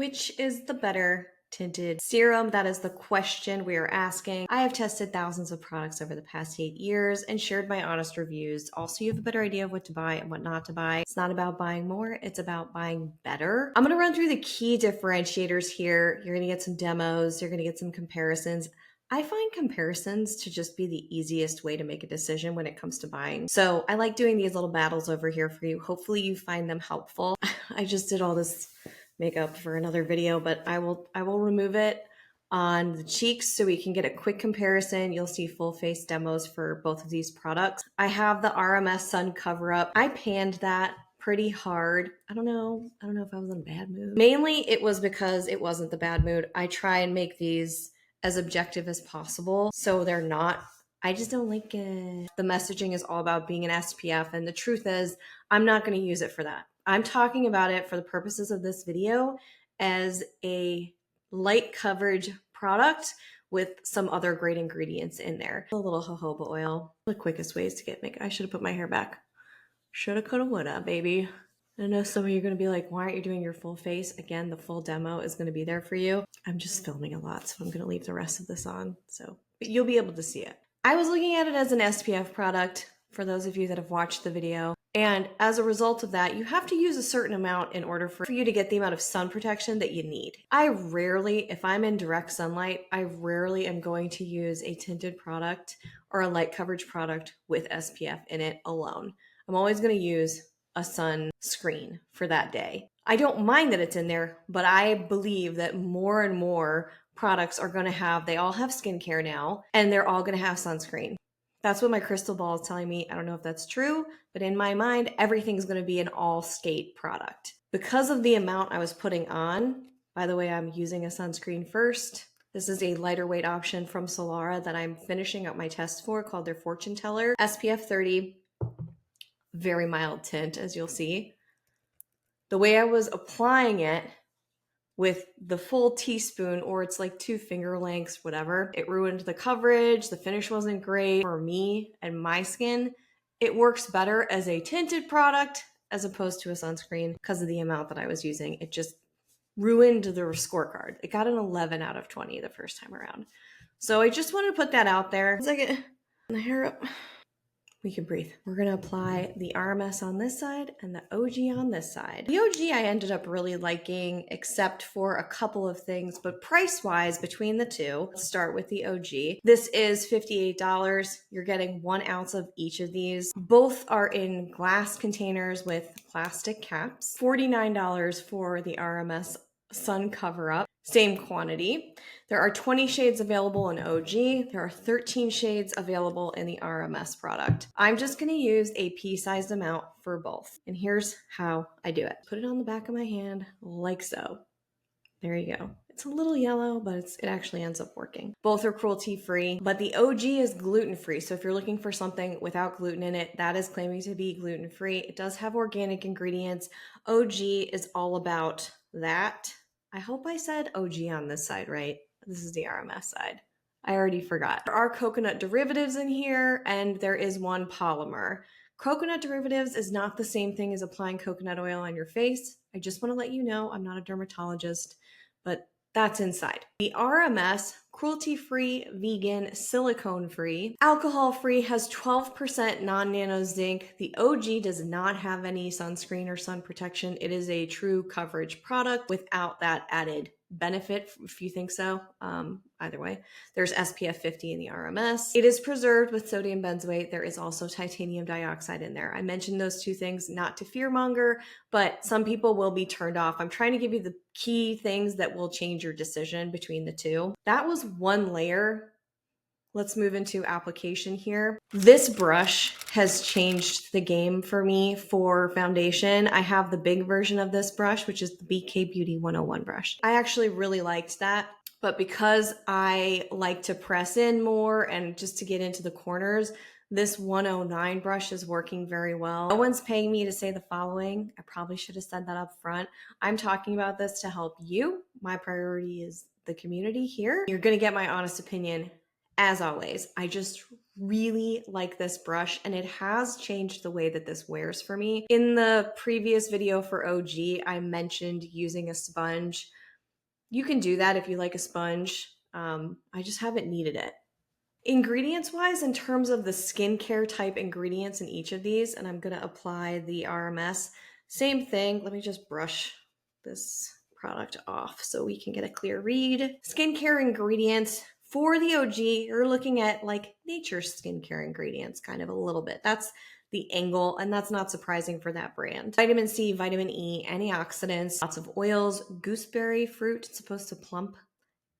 Which is the better tinted serum? That is the question we are asking. I have tested thousands of products over the past 8 years and shared my honest reviews. Also, you have a better idea of what to buy and what not to buy. It's not about buying more, it's about buying better. I'm gonna run through the key differentiators here. You're gonna get some demos, you're gonna get some comparisons. I find comparisons to just be the easiest way to make a decision when it comes to buying. So I like doing these little battles over here for you. Hopefully you find them helpful. I just did all this makeup for another video, but I will remove it on the cheeks so we can get a quick comparison. You'll see full face demos for both of these products. I have the RMS SunCoverup. I panned that pretty hard. I don't know if I was in a bad mood. Mainly it was because it wasn't the bad mood. I try and make these as objective as possible so they're not. I just don't like it. The messaging is all about being an SPF, and the truth is I'm not going to use it for that. I'm talking about it for the purposes of this video as a light coverage product with some other great ingredients in there. A little jojoba oil. The quickest ways to get makeup. I should have put my hair back. Shoulda, coulda, woulda, baby. I know some of you are going to be like, why aren't you doing your full face? Again, the full demo is going to be there for you. I'm just filming a lot, so I'm going to leave the rest of this on. But you'll be able to see it. I was looking at it as an SPF product for those of you that have watched the video. And as a result of that, you have to use a certain amount in order for you to get the amount of sun protection that you need. I rarely, if I'm in direct sunlight, I rarely am going to use a tinted product or a light coverage product with SPF in it alone. I'm always going to use a sunscreen for that day. I don't mind that it's in there, but I believe that more and more products are going to have, they all have skincare now, and they're all going to have sunscreen. That's what my crystal ball is telling me. I don't know if that's true, but in my mind, everything's going to be an all skate product. Because of the amount I was putting on, by the way, I'm using a sunscreen first. This is a lighter weight option from Solara that I'm finishing up my test for, called their Fortune Teller. SPF 30, very mild tint, as you'll see. The way I was applying it with the full teaspoon, or it's like 2 finger lengths, whatever, it ruined the coverage. The finish wasn't great for me and my skin. It works better as a tinted product as opposed to a sunscreen because of the amount that I was using. It just ruined the scorecard. It got an 11 out of 20 the first time around. So I just wanted to put that out there. Once I get the hair up, we can breathe. We're going to apply the RMS on this side and the Ogee on this side. The Ogee I ended up really liking, except for a couple of things, but price-wise between the two, let's start with the Ogee. This is $58. You're getting 1 ounce of each of these. Both are in glass containers with plastic caps. $49 for the RMS SunCoverup. Same quantity. There are 20 shades available in Ogee. There are 13 shades available in the RMS product. I'm just going to use a pea-sized amount for both. And here's how I do it. Put it on the back of my hand like so. There you go. It's a little yellow, but it actually ends up working. Both are cruelty-free, but the Ogee is gluten-free. So if you're looking for something without gluten in it, that is claiming to be gluten-free. It does have organic ingredients. Ogee is all about that. I hope I said Ogee on this side, right? This is the RMS side. I already forgot. There are coconut derivatives in here, and there is one polymer. Coconut derivatives is not the same thing as applying coconut oil on your face. I just want to let you know I'm not a dermatologist, but that's inside. The RMS, cruelty-free, vegan, silicone-free, alcohol-free, has 12% non-nano zinc. The Ogee does not have any sunscreen or sun protection. It is a true coverage product without that added benefit, if you think so. Either way, there's SPF 50 in the RMS. It is preserved with sodium benzoate. There is also titanium dioxide in there. I mentioned those two things not to fearmonger, but some people will be turned off. I'm trying to give you the key things that will change your decision between the two. That was one layer. Let's move into application here. This brush has changed the game for me for foundation. I have the big version of this brush, which is the BK Beauty 101 brush. I actually really liked that, but because I like to press in more and just to get into the corners, this 109 brush is working very well. No one's paying me to say the following. I probably should have said that up front. I'm talking about this to help you. My priority is the community here. You're gonna get my honest opinion. As always, I just really like this brush, and it has changed the way that this wears for me. In the previous video for Ogee, I mentioned using a sponge You can do that if you like a sponge. I just haven't needed it. Ingredients wise, in terms of the skincare type ingredients in each of these, and I'm going to apply the RMS, same thing. Let me just brush this product off so we can get a clear read. Skincare ingredients for the Ogee, you're looking at like nature's skincare ingredients, kind of a little bit. That's the angle, and that's not surprising for that brand. Vitamin C, vitamin E, antioxidants, lots of oils, gooseberry fruit, it's supposed to plump,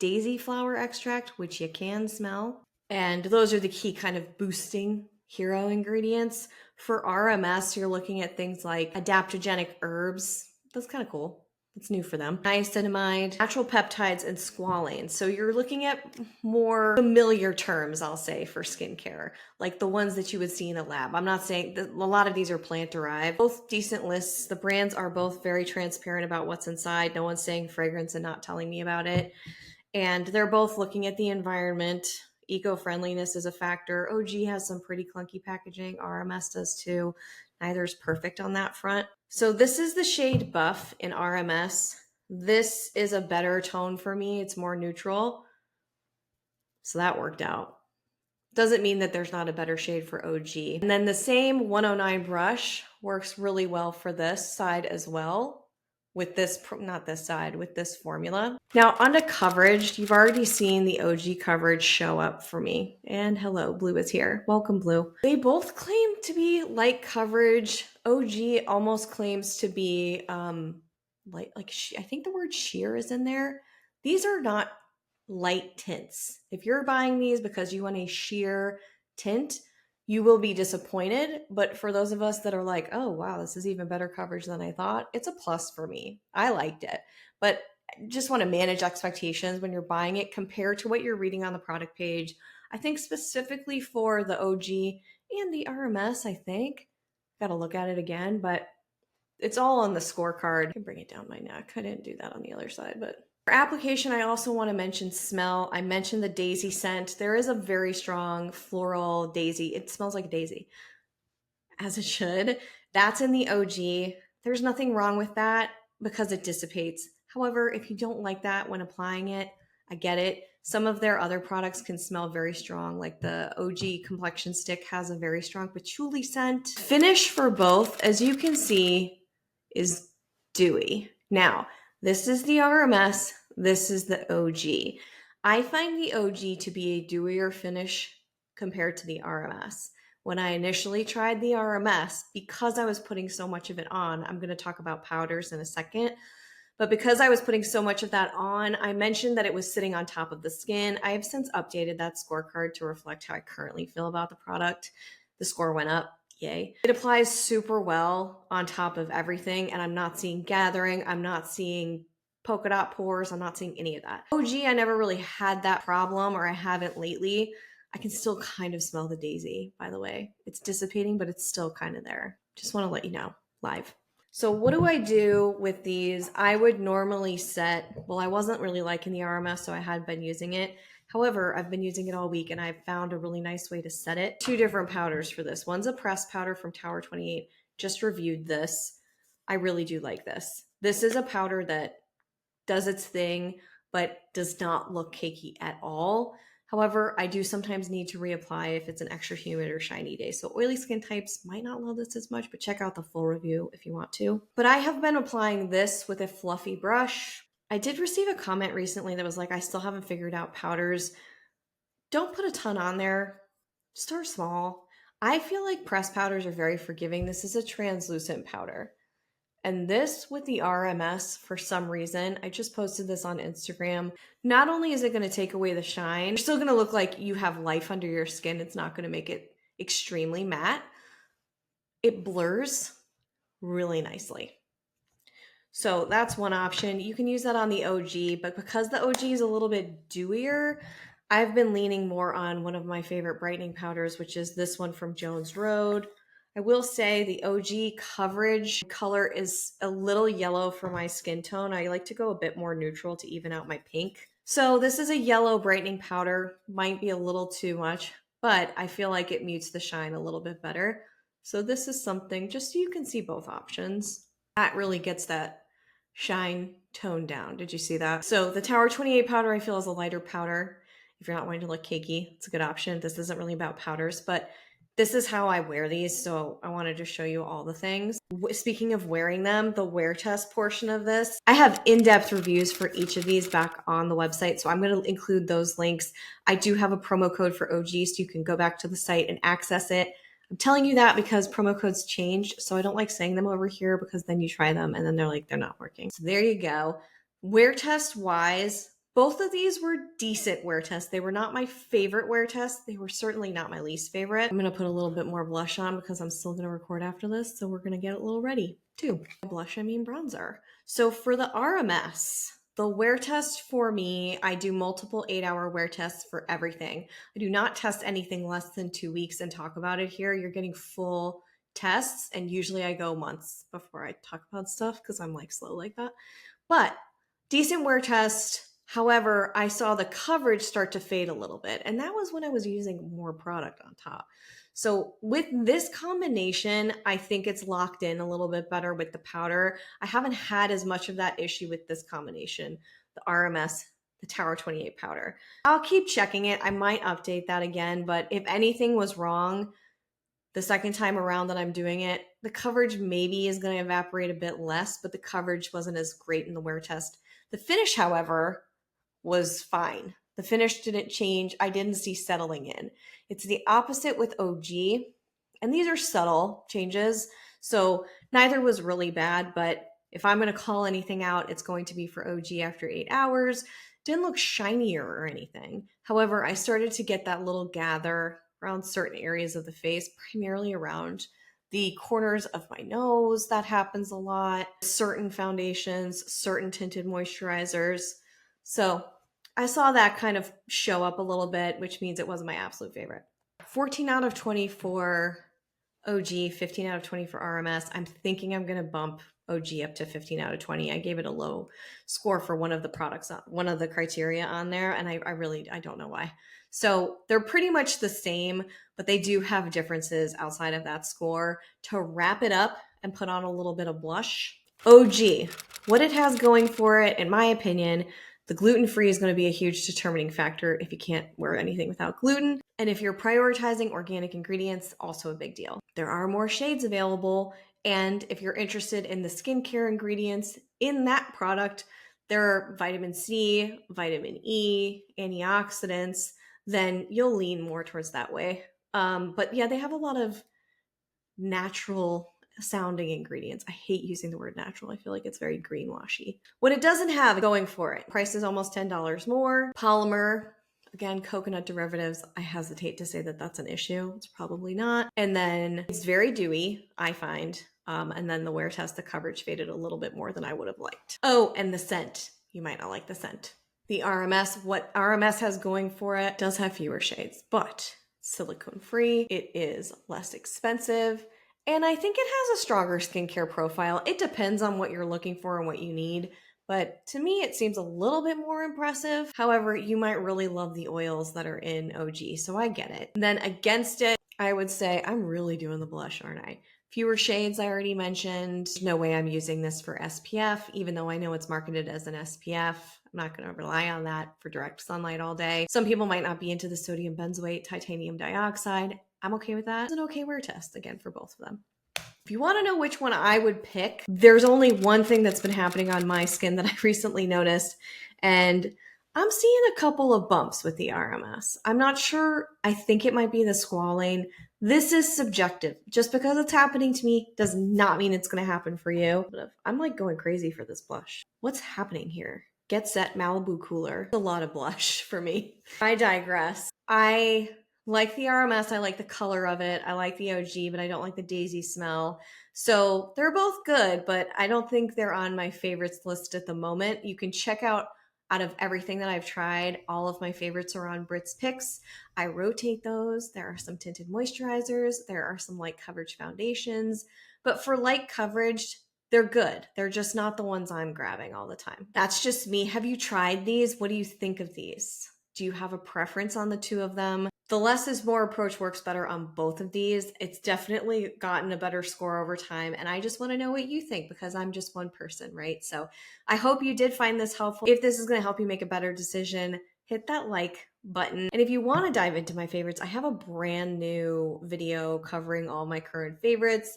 daisy flower extract, which you can smell. And those are the key kind of boosting hero ingredients. For RMS, you're looking at things like adaptogenic herbs. That's kind of cool. It's new for them. Niacinamide, natural peptides, and squalane. So you're looking at more familiar terms, I'll say, for skincare, like the ones that you would see in a lab. I'm not saying that a lot of these are plant derived. Both decent lists. The brands are both very transparent about what's inside. No one's saying fragrance and not telling me about it. And they're both looking at the environment. Eco-friendliness is a factor. Ogee has some pretty clunky packaging. RMS does too. Neither is perfect on that front. So this is the shade Buff in RMS. This is a better tone for me. It's more neutral. So that worked out. Doesn't mean that there's not a better shade for Ogee. And then the same 109 brush works really well for this side as well. With this, not this side, with this formula. Now onto coverage. You've already seen the Ogee coverage show up for me. And hello, Blue is here. Welcome, Blue. They both claim to be light coverage. Ogee almost claims to be like I think the word sheer is in there. These are not light tints. If you're buying these because you want a sheer tint, you will be disappointed. But for those of us that are like, oh, wow, this is even better coverage than I thought, it's a plus for me. I liked it. But just want to manage expectations when you're buying it compared to what you're reading on the product page. I think specifically for the Ogee and the RMS, I think. Got to look at it again, but it's all on the scorecard. I can bring it down my neck. I didn't do that on the other side, but for application, I also want to mention smell. I mentioned the daisy scent. There is a very strong floral daisy. It smells like a daisy, as it should. That's in the Ogee. There's nothing wrong with that because it dissipates. However, if you don't like that when applying it, I get it. Some of their other products can smell very strong, like the Ogee Complexion Stick has a very strong patchouli scent. Finish for both, as you can see, is dewy. Now, this is the RMS, this is the Ogee. I find the Ogee to be a dewier finish compared to the RMS. When I initially tried the RMS, because I was putting so much of it on, I'm going to talk about powders in a second, but because I was putting so much of that on, I mentioned that it was sitting on top of the skin. I have since updated that scorecard to reflect how I currently feel about the product. The score went up. Yay. It applies super well on top of everything, and I'm not seeing gathering. I'm not seeing polka dot pores. I'm not seeing any of that. Ogee, I never really had that problem, or I haven't lately. I can still kind of smell the daisy, by the way. It's dissipating, but it's still kind of there. Just want to let you know, live. So what do I do with these? I would normally set, well, I wasn't really liking the RMS, so I had been using it. However, I've been using it all week and I've found a really nice way to set it. Two different powders for this. One's a pressed powder from Tower 28. Just reviewed this. I really do like this. This is a powder that does its thing, but does not look cakey at all. However, I do sometimes need to reapply if it's an extra humid or shiny day. So oily skin types might not love this as much, but check out the full review if you want to. But I have been applying this with a fluffy brush. I did receive a comment recently that was like, I still haven't figured out powders. Don't put a ton on there. Start small. I feel like pressed powders are very forgiving. This is a translucent powder. And this with the RMS, for some reason, I just posted this on Instagram. Not only is it going to take away the shine, you're still going to look like you have life under your skin. It's not going to make it extremely matte. It blurs really nicely. So that's one option. You can use that on the Ogee, but because the Ogee is a little bit dewier, I've been leaning more on one of my favorite brightening powders, which is this one from Jones Road. I will say the Ogee coverage color is a little yellow for my skin tone. I like to go a bit more neutral to even out my pink. So this is a yellow brightening powder. Might be a little too much, but I feel like it mutes the shine a little bit better. So this is something just so you can see both options. That really gets that shine, tone down. Did you see that? So the Tower 28 powder I feel is a lighter powder. If you're not wanting to look cakey, it's a good option. This isn't really about powders, but this is how I wear these. So I wanted to show you all the things. Speaking of wearing them, the wear test portion of this, I have in-depth reviews for each of these back on the website. So I'm going to include those links. I do have a promo code for Ogee, so you can go back to the site and access it. I'm telling you that because promo codes changed, so I don't like saying them over here because then you try them and then they're not working. So there you go. Wear test wise, both of these were decent wear tests. They were not my favorite wear tests. They were certainly not my least favorite. I'm going to put a little bit more blush on because I'm still going to record after this, so we're going to get a little ready too. Blush, I mean bronzer. So for the RMS, the wear test for me, I do multiple 8-hour wear tests for everything. I do not test anything less than 2 weeks and talk about it here. You're getting full tests, and usually I go months before I talk about stuff because I'm like slow like that. But decent wear test. However, I saw the coverage start to fade a little bit, and that was when I was using more product on top. So with this combination, I think it's locked in a little bit better with the powder. I haven't had as much of that issue with this combination, the RMS, the Tower 28 powder. I'll keep checking it. I might update that again, but if anything was wrong the second time around that I'm doing it, the coverage maybe is going to evaporate a bit less, but the coverage wasn't as great in the wear test. The finish, however, was fine. The finish didn't change. I didn't see settling in. It's the opposite with Ogee, and these are subtle changes. So neither was really bad, but if I'm going to call anything out, it's going to be for Ogee after 8 hours. Didn't look shinier or anything. However, I started to get that little gather around certain areas of the face, primarily around the corners of my nose. That happens a lot. Certain foundations, certain tinted moisturizers. So I saw that kind of show up a little bit, which means it wasn't my absolute favorite. 14 out of 20 for Ogee, 15 out of 20 for RMS. I'm thinking I'm going to bump Ogee up to 15 out of 20. I gave it a low score for one of the products, one of the criteria on there, and I don't know why. So they're pretty much the same, but they do have differences outside of that score. To wrap it up and put on a little bit of blush, Ogee, what it has going for it, in my opinion, the gluten-free is going to be a huge determining factor if you can't wear anything without gluten. And if you're prioritizing organic ingredients, also a big deal. There are more shades available. And if you're interested in the skincare ingredients in that product, there are vitamin C, vitamin E, antioxidants, then you'll lean more towards that way. But yeah, they have a lot of natural sounding ingredients. I hate using the word natural. I feel like it's very greenwashy. What it doesn't have going for it, price is almost $10 more. Polymer, again, coconut derivatives. I hesitate to say that that's an issue. It's probably not. And then it's very dewy, I find. And then the wear test, the coverage faded a little bit more than I would have liked. Oh, and the scent. You might not like the scent. The RMS, what RMS has going for it, does have fewer shades, but silicone free. It is less expensive. And I think it has a stronger skincare profile. It depends on what you're looking for and what you need. But to me, it seems a little bit more impressive. However, you might really love the oils that are in Ogee, so I get it. And then against it, I would say I'm really doing the blush, aren't I? Fewer shades, I already mentioned. No way I'm using this for SPF, even though I know it's marketed as an SPF. I'm not going to rely on that for direct sunlight all day. Some people might not be into the sodium benzoate, titanium dioxide. I'm okay with that. It's an okay wear test, again, for both of them. If you want to know which one I would pick, there's only one thing that's been happening on my skin that I recently noticed, and I'm seeing a couple of bumps with the RMS. I'm not sure. I think it might be the squalane. This is subjective. Just because it's happening to me does not mean it's going to happen for you. But I'm like going crazy for this blush. What's happening here? Get Set Malibu Cooler. It's a lot of blush for me. I digress. I like the RMS. I like the color of it. I like the Ogee, but I don't like the daisy smell. So they're both good, but I don't think they're on my favorites list at the moment. You can check out of everything that I've tried, all of my favorites are on Britt's picks. I rotate those. There are some tinted moisturizers. There are some light coverage foundations. But for light coverage, they're good. They're just not the ones I'm grabbing all the time. That's just me. Have you tried these? What do you think of these? Do you have a preference on the two of them? The less is more approach works better on both of these. It's definitely gotten a better score over time. And I just want to know what you think because I'm just one person, right? So I hope you did find this helpful. If this is going to help you make a better decision, hit that like button. And if you want to dive into my favorites, I have a brand new video covering all my current favorites.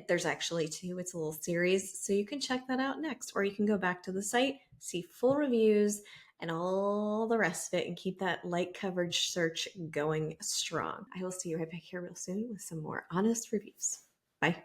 There's actually two, it's a little series. So you can check that out next, or you can go back to the site, see full reviews and all the rest of it, and keep that light coverage search going strong. I will see you right back here real soon with some more honest reviews. Bye.